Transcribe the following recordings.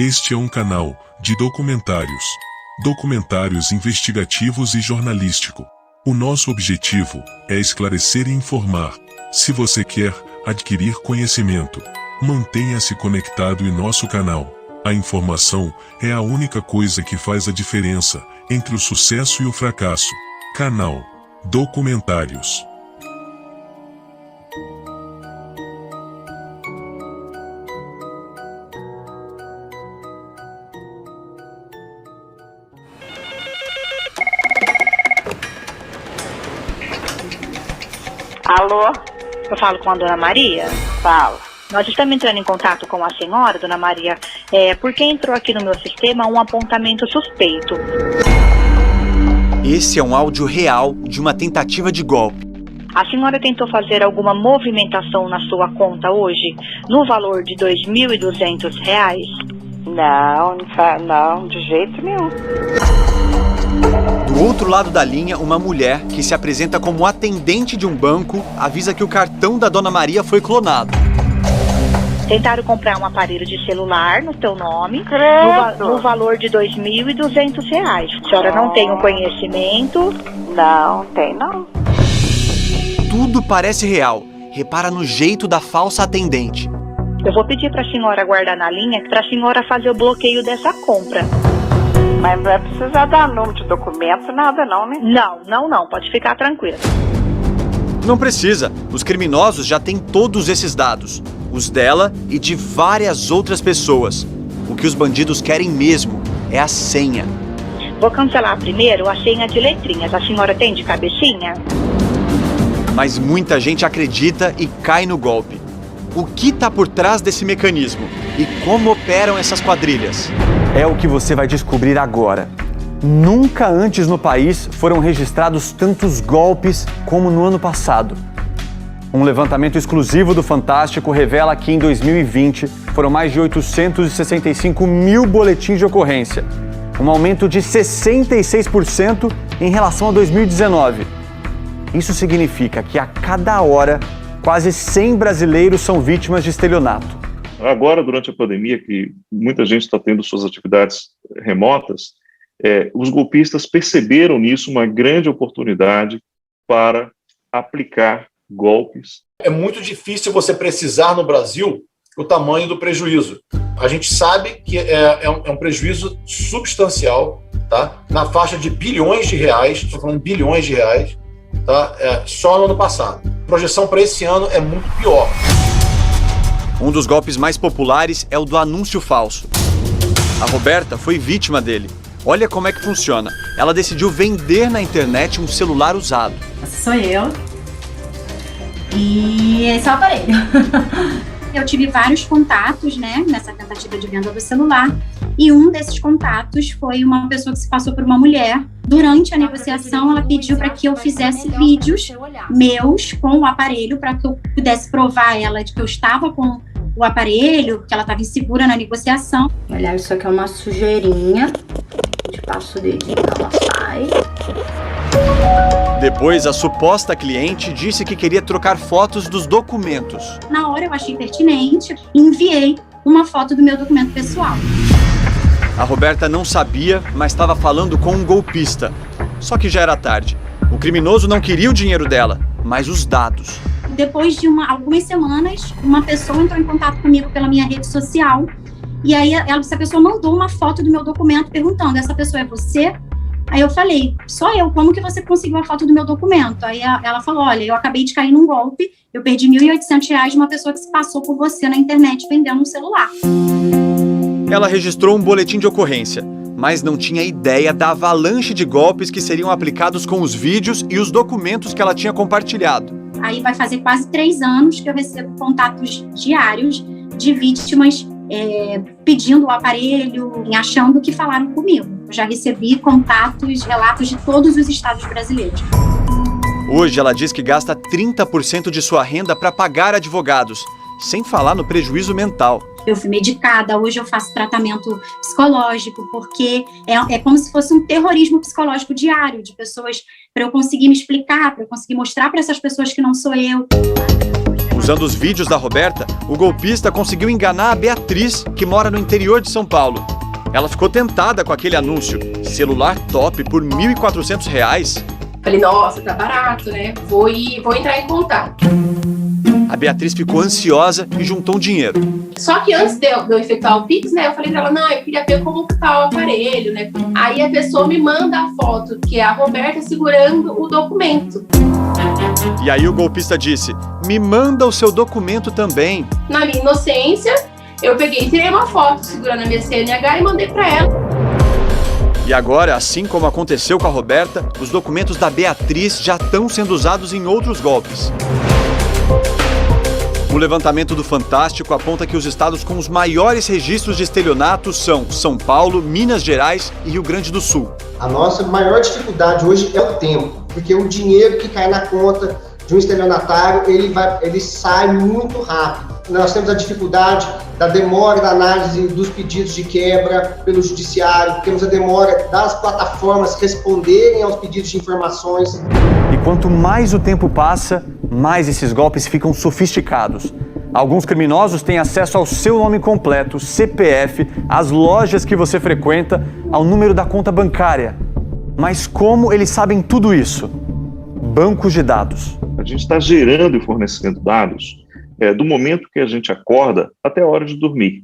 Este é um canal de documentários investigativos e jornalístico. O nosso objetivo é esclarecer e informar. Se você quer adquirir conhecimento, mantenha-se conectado em nosso canal. A informação é a única coisa que faz a diferença entre o sucesso e o fracasso. Canal Documentários. Alô? Eu falo com a dona Maria? Fala. Nós estamos entrando em contato com a senhora, dona Maria, porque entrou aqui no meu sistema um apontamento suspeito. Esse é um áudio real de uma tentativa de golpe. A senhora tentou fazer alguma movimentação na sua conta hoje, no valor de R$ 2.200? Não, de jeito nenhum. Do outro lado da linha, uma mulher que se apresenta como atendente de um banco avisa que o cartão da dona Maria foi clonado. Tentaram comprar um aparelho de celular no teu nome, no valor de R$ 2.200. A senhora não tem o conhecimento? Não, tem não. Tudo parece real. Repara no jeito da falsa atendente. Eu vou pedir para a senhora aguardar na linha para a senhora fazer o bloqueio dessa compra. Mas não vai precisar dar número de documento, nada não, né? Não, pode ficar tranquila. Não precisa. Os criminosos já têm todos esses dados. Os dela e de várias outras pessoas. O que os bandidos querem mesmo é a senha. Vou cancelar primeiro a senha de letrinhas. A senhora tem de cabecinha? Mas muita gente acredita e cai no golpe. O que está por trás desse mecanismo? E como operam essas quadrilhas? É o que você vai descobrir agora. Nunca antes no país foram registrados tantos golpes como no ano passado. Um levantamento exclusivo do Fantástico revela que em 2020 foram mais de 865 mil boletins de ocorrência, um aumento de 66% em relação a 2019. Isso significa que a cada hora, quase 100 brasileiros são vítimas de estelionato. Agora, durante a pandemia, que muita gente está tendo suas atividades remotas, os golpistas perceberam nisso uma grande oportunidade para aplicar golpes. É muito difícil você precisar no Brasil o tamanho do prejuízo. A gente sabe que é um prejuízo substancial, tá? Na faixa de bilhões de reais, estou falando bilhões de reais, tá? Só no ano passado. A projeção para esse ano é muito pior. Um dos golpes mais populares é o do anúncio falso. A Roberta foi vítima dele. Olha como é que funciona. Ela decidiu vender na internet um celular usado. Essa sou eu. E esse é o aparelho. Eu tive vários contatos, né, nessa tentativa de venda do celular. E um desses contatos foi uma pessoa que se passou por uma mulher. Durante a negociação, ela pediu para que eu fizesse vídeos meus com o aparelho, para que eu pudesse provar a ela de que eu estava com o aparelho, que ela estava insegura na negociação. Olha, isso aqui é uma sujeirinha. A gente passa o dedinho, ela sai. Depois, a suposta cliente disse que queria trocar fotos dos documentos. Na hora eu achei pertinente e enviei uma foto do meu documento pessoal. A Roberta não sabia, mas estava falando com um golpista. Só que já era tarde. O criminoso não queria o dinheiro dela, mas os dados. Depois de algumas semanas, uma pessoa entrou em contato comigo pela minha rede social. E aí essa pessoa mandou uma foto do meu documento perguntando: essa pessoa é você? Aí eu falei: sou eu, como que você conseguiu a foto do meu documento? Aí ela falou: olha, eu acabei de cair num golpe, eu perdi R$ 1.800 de uma pessoa que se passou por você na internet vendendo um celular. Ela registrou um boletim de ocorrência, mas não tinha ideia da avalanche de golpes que seriam aplicados com os vídeos e os documentos que ela tinha compartilhado. Aí vai fazer quase 3 anos que eu recebo contatos diários de vítimas pedindo o aparelho, achando que falaram comigo. Eu já recebi contatos, relatos de todos os estados brasileiros. Hoje ela diz que gasta 30% de sua renda para pagar advogados, sem falar no prejuízo mental. Eu fui medicada, hoje eu faço tratamento psicológico, porque é como se fosse um terrorismo psicológico diário de pessoas, para eu conseguir me explicar, para eu conseguir mostrar para essas pessoas que não sou eu. Usando os vídeos da Roberta, o golpista conseguiu enganar a Beatriz, que mora no interior de São Paulo. Ela ficou tentada com aquele anúncio, celular top por R$ 1.400. Falei, nossa, tá barato, né? Vou entrar em contato. A Beatriz ficou ansiosa e juntou um dinheiro. Só que antes de eu efetuar o Pix, né, eu falei pra ela, não, eu queria ver como que tá o aparelho, né? Aí a pessoa me manda a foto, que é a Roberta segurando o documento. E aí o golpista disse, me manda o seu documento também. Na minha inocência, eu peguei e tirei uma foto segurando a minha CNH e mandei pra ela. E agora, assim como aconteceu com a Roberta, os documentos da Beatriz já estão sendo usados em outros golpes. O levantamento do Fantástico aponta que os estados com os maiores registros de estelionato são São Paulo, Minas Gerais e Rio Grande do Sul. A nossa maior dificuldade hoje é o tempo, porque o dinheiro que cai na conta de um estelionatário, ele sai muito rápido. Nós temos a dificuldade da demora da análise dos pedidos de quebra pelo judiciário, temos a demora das plataformas responderem aos pedidos de informações. E quanto mais o tempo passa, mais esses golpes ficam sofisticados. Alguns criminosos têm acesso ao seu nome completo, CPF, às lojas que você frequenta, ao número da conta bancária. Mas como eles sabem tudo isso? Bancos de dados. A gente está gerando e fornecendo dados do momento que a gente acorda até a hora de dormir.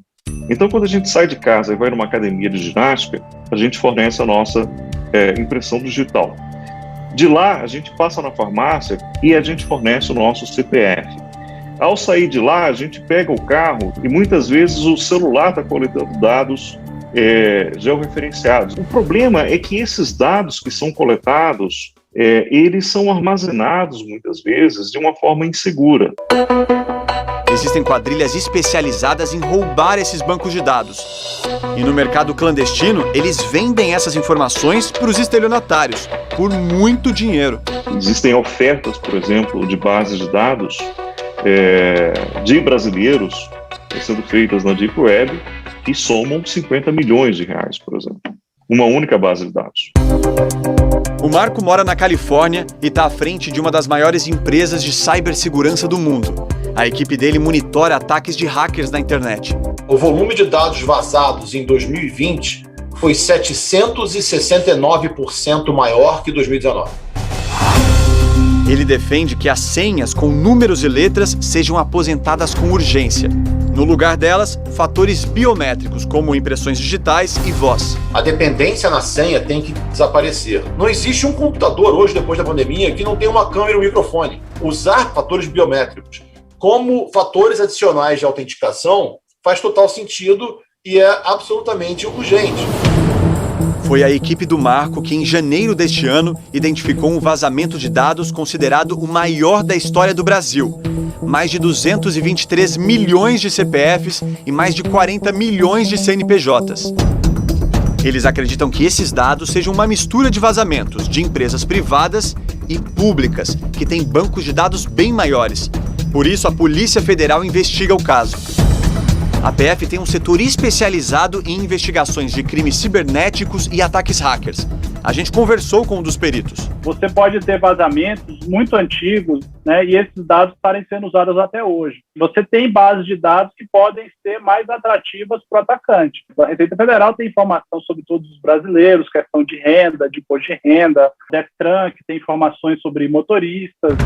Então, quando a gente sai de casa e vai numa academia de ginástica, a gente fornece a nossa impressão digital. De lá, a gente passa na farmácia e a gente fornece o nosso CPF. Ao sair de lá, a gente pega o carro e muitas vezes o celular está coletando dados georreferenciados. O problema é que esses dados que são coletados, eles são armazenados muitas vezes de uma forma insegura. Existem quadrilhas especializadas em roubar esses bancos de dados. E no mercado clandestino, eles vendem essas informações para os estelionatários, por muito dinheiro. Existem ofertas, por exemplo, de bases de dados de brasileiros sendo feitas na Deep Web que somam 50 milhões de reais, por exemplo. Uma única base de dados. O Marco mora na Califórnia e está à frente de uma das maiores empresas de cibersegurança do mundo. A equipe dele monitora ataques de hackers na internet. O volume de dados vazados em 2020 foi 769% maior que 2019. Ele defende que as senhas com números e letras sejam aposentadas com urgência. No lugar delas, fatores biométricos, como impressões digitais e voz. A dependência na senha tem que desaparecer. Não existe um computador hoje, depois da pandemia, que não tenha uma câmera e um microfone. Usar fatores biométricos como fatores adicionais de autenticação faz total sentido e é absolutamente urgente. Foi a equipe do Marco que, em janeiro deste ano, identificou um vazamento de dados considerado o maior da história do Brasil. Mais de 223 milhões de CPFs e mais de 40 milhões de CNPJs. Eles acreditam que esses dados sejam uma mistura de vazamentos de empresas privadas e públicas, que têm bancos de dados bem maiores. Por isso, a Polícia Federal investiga o caso. A PF tem um setor especializado em investigações de crimes cibernéticos e ataques hackers. A gente conversou com um dos peritos. Você pode ter vazamentos muito antigos, né, e esses dados estarem sendo usados até hoje. Você tem bases de dados que podem ser mais atrativas para o atacante. A Receita Federal tem informação sobre todos os brasileiros, questão de renda, de imposto de renda, Detran, que tem informações sobre motoristas.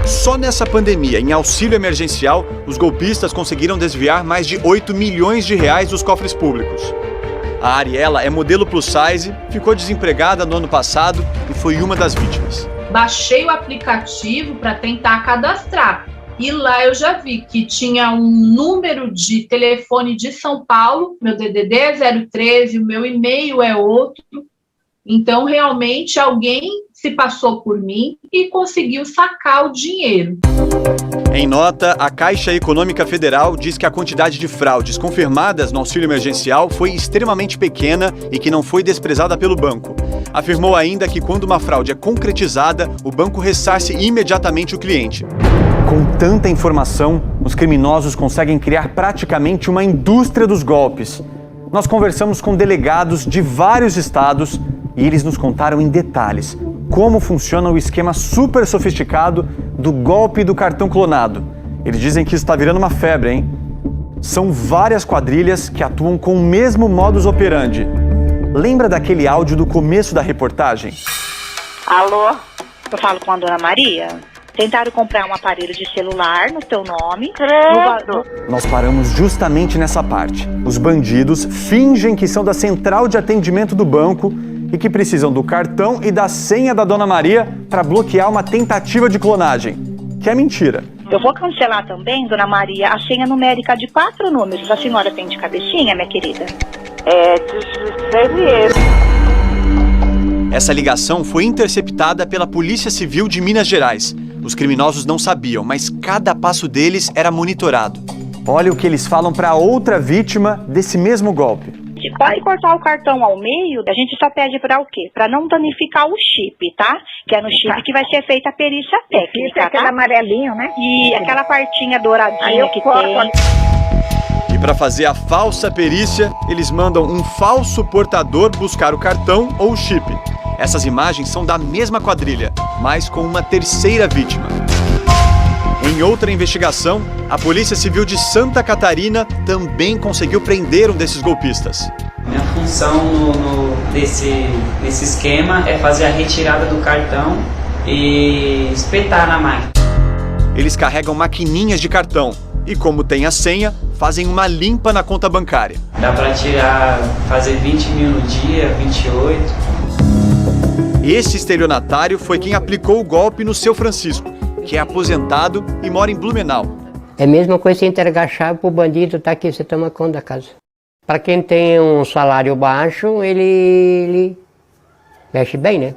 Só nessa pandemia, em auxílio emergencial, os golpistas conseguiram desviar mais de 8 milhões de reais dos cofres públicos. A Ariela é modelo plus size, ficou desempregada no ano passado e foi uma das vítimas. Baixei o aplicativo para tentar cadastrar e lá eu já vi que tinha um número de telefone de São Paulo, meu DDD é 013, o meu e-mail é outro. Então, realmente, alguém se passou por mim e conseguiu sacar o dinheiro. Em nota, a Caixa Econômica Federal diz que a quantidade de fraudes confirmadas no auxílio emergencial foi extremamente pequena e que não foi desprezada pelo banco. Afirmou ainda que quando uma fraude é concretizada, o banco ressarce imediatamente o cliente. Com tanta informação, os criminosos conseguem criar praticamente uma indústria dos golpes. Nós conversamos com delegados de vários estados e eles nos contaram em detalhes como funciona o esquema super sofisticado do golpe do cartão clonado. Eles dizem que isso está virando uma febre, hein? São várias quadrilhas que atuam com o mesmo modus operandi. Lembra daquele áudio do começo da reportagem? Alô? Eu falo com a dona Maria. Tentaram comprar um aparelho de celular no teu nome. Nós paramos justamente nessa parte. Os bandidos fingem que são da central de atendimento do banco e que precisam do cartão e da senha da dona Maria para bloquear uma tentativa de clonagem, que é mentira. Eu vou cancelar também, dona Maria, a senha numérica de 4 números. A senhora tem de cabecinha, minha querida? Essa ligação foi interceptada pela Polícia Civil de Minas Gerais. Os criminosos não sabiam, mas cada passo deles era monitorado. Olha o que eles falam para outra vítima desse mesmo golpe. Pode cortar o cartão ao meio, a gente só pede para o quê? Para não danificar o chip, tá? Que é no chip que vai ser feita a perícia técnica, tá? Aquele amarelinho, né? E aquela partinha douradinha que tem. E para fazer a falsa perícia, eles mandam um falso portador buscar o cartão ou o chip. Essas imagens são da mesma quadrilha, mas com uma terceira vítima. Em outra investigação, a Polícia Civil de Santa Catarina também conseguiu prender um desses golpistas. Minha função nesse esquema é fazer a retirada do cartão e espetar na máquina. Eles carregam maquininhas de cartão e, como tem a senha, fazem uma limpa na conta bancária. Dá para fazer 20 mil no dia, 28. Esse estelionatário foi quem aplicou o golpe no seu Francisco, que é aposentado e mora em Blumenau. É a mesma coisa que entregar a chave pro bandido, tá aqui, você toma conta da casa. Para quem tem um salário baixo, ele mexe bem, né?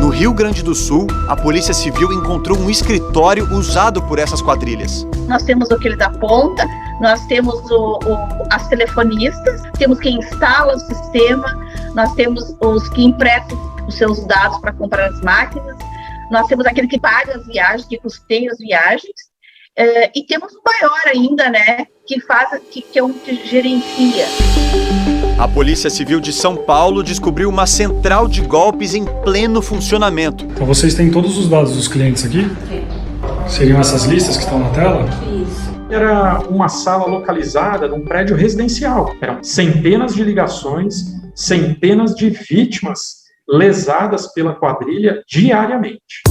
No Rio Grande do Sul, a Polícia Civil encontrou um escritório usado por essas quadrilhas. Nós temos aquele da ponta, nós temos as telefonistas, temos quem instala o sistema, nós temos os que emprestam os seus dados para comprar as máquinas, nós temos aquele que paga as viagens, que custeia as viagens, e temos o maior ainda, né, que é um que gerencia. A Polícia Civil de São Paulo descobriu uma central de golpes em pleno funcionamento. Então vocês têm todos os dados dos clientes aqui? Seriam essas listas que estão na tela? Isso. Era uma sala localizada num prédio residencial. Eram centenas de ligações, centenas de vítimas lesadas pela quadrilha diariamente.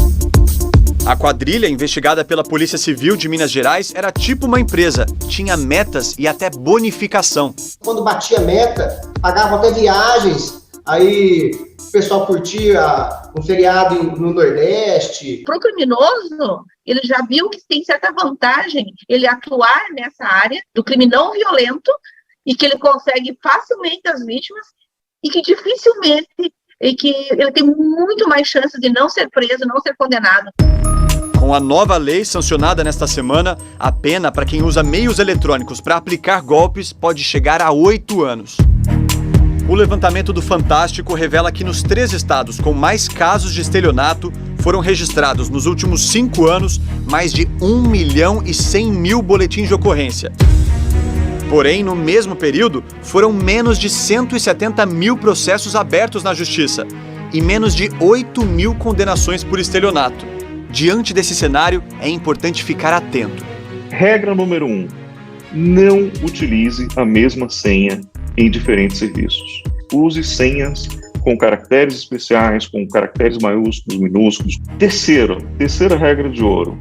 A quadrilha, investigada pela Polícia Civil de Minas Gerais, era tipo uma empresa. Tinha metas e até bonificação. Quando batia meta, pagavam até viagens. Aí o pessoal curtia um feriado no Nordeste. Para o criminoso, ele já viu que tem certa vantagem ele atuar nessa área do crime não violento e que ele consegue facilmente as vítimas e que dificilmente ele tem muito mais chance de não ser preso, não ser condenado. Com a nova lei sancionada nesta semana, a pena para quem usa meios eletrônicos para aplicar golpes pode chegar a 8 anos. O levantamento do Fantástico revela que nos 3 estados com mais casos de estelionato foram registrados nos últimos 5 anos mais de 1.100.000 boletins de ocorrência. Porém, no mesmo período, foram menos de 170.000 processos abertos na Justiça e menos de 8.000 condenações por estelionato. Diante desse cenário, é importante ficar atento. Regra número 1. Não utilize a mesma senha em diferentes serviços. Use senhas com caracteres especiais, com caracteres maiúsculos, minúsculos. Terceira regra de ouro.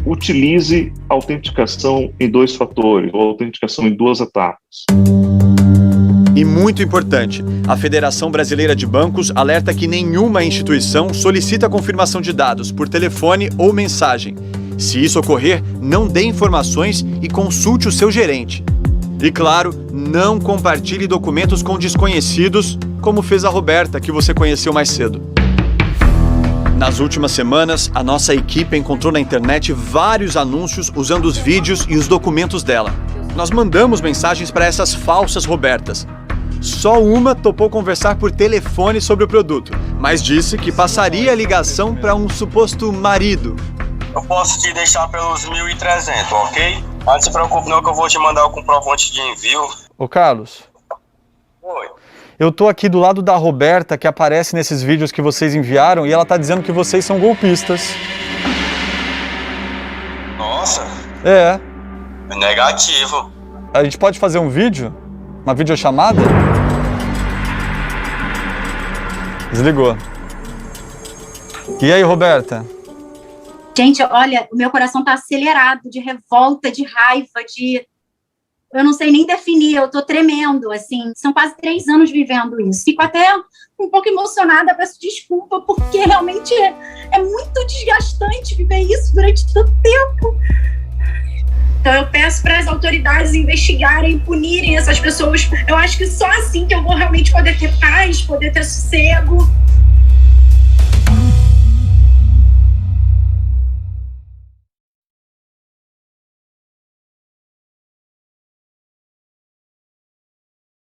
Utilize autenticação em 2 fatores, ou autenticação em 2 etapas. E muito importante, a Federação Brasileira de Bancos alerta que nenhuma instituição solicita confirmação de dados por telefone ou mensagem. Se isso ocorrer, não dê informações e consulte o seu gerente. E claro, não compartilhe documentos com desconhecidos, como fez a Roberta, que você conheceu mais cedo. Nas últimas semanas, a nossa equipe encontrou na internet vários anúncios usando os vídeos e os documentos dela. Nós mandamos mensagens para essas falsas Robertas. Só uma topou conversar por telefone sobre o produto, mas disse que passaria a ligação para um suposto marido. Eu posso te deixar pelos 1.300, ok? Mas não se preocupe não que eu vou te mandar o comprovante de envio. Ô Carlos. Oi. Eu tô aqui do lado da Roberta, que aparece nesses vídeos que vocês enviaram, e ela tá dizendo que vocês são golpistas. Nossa. É. Negativo. A gente pode fazer um vídeo? Uma videochamada? Desligou. E aí, Roberta? Gente, olha, o meu coração tá acelerado de revolta, de raiva, eu não sei nem definir, eu tô tremendo, assim. São quase 3 anos vivendo isso. Fico até um pouco emocionada, peço desculpa, porque realmente é muito desgastante viver isso durante tanto tempo. Então eu peço para as autoridades investigarem, punirem essas pessoas. Eu acho que só assim que eu vou realmente poder ter paz, poder ter sossego.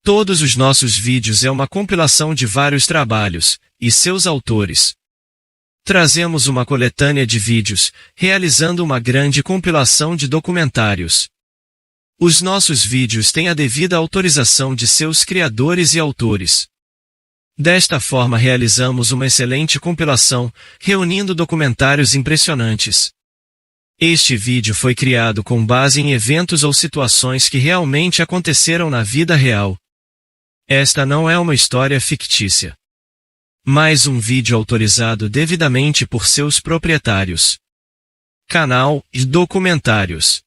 Todos os nossos vídeos é uma compilação de vários trabalhos e seus autores. Trazemos uma coletânea de vídeos, realizando uma grande compilação de documentários. Os nossos vídeos têm a devida autorização de seus criadores e autores. Desta forma realizamos uma excelente compilação, reunindo documentários impressionantes. Este vídeo foi criado com base em eventos ou situações que realmente aconteceram na vida real. Esta não é uma história fictícia, mas um vídeo autorizado devidamente por seus proprietários. Canal e documentários.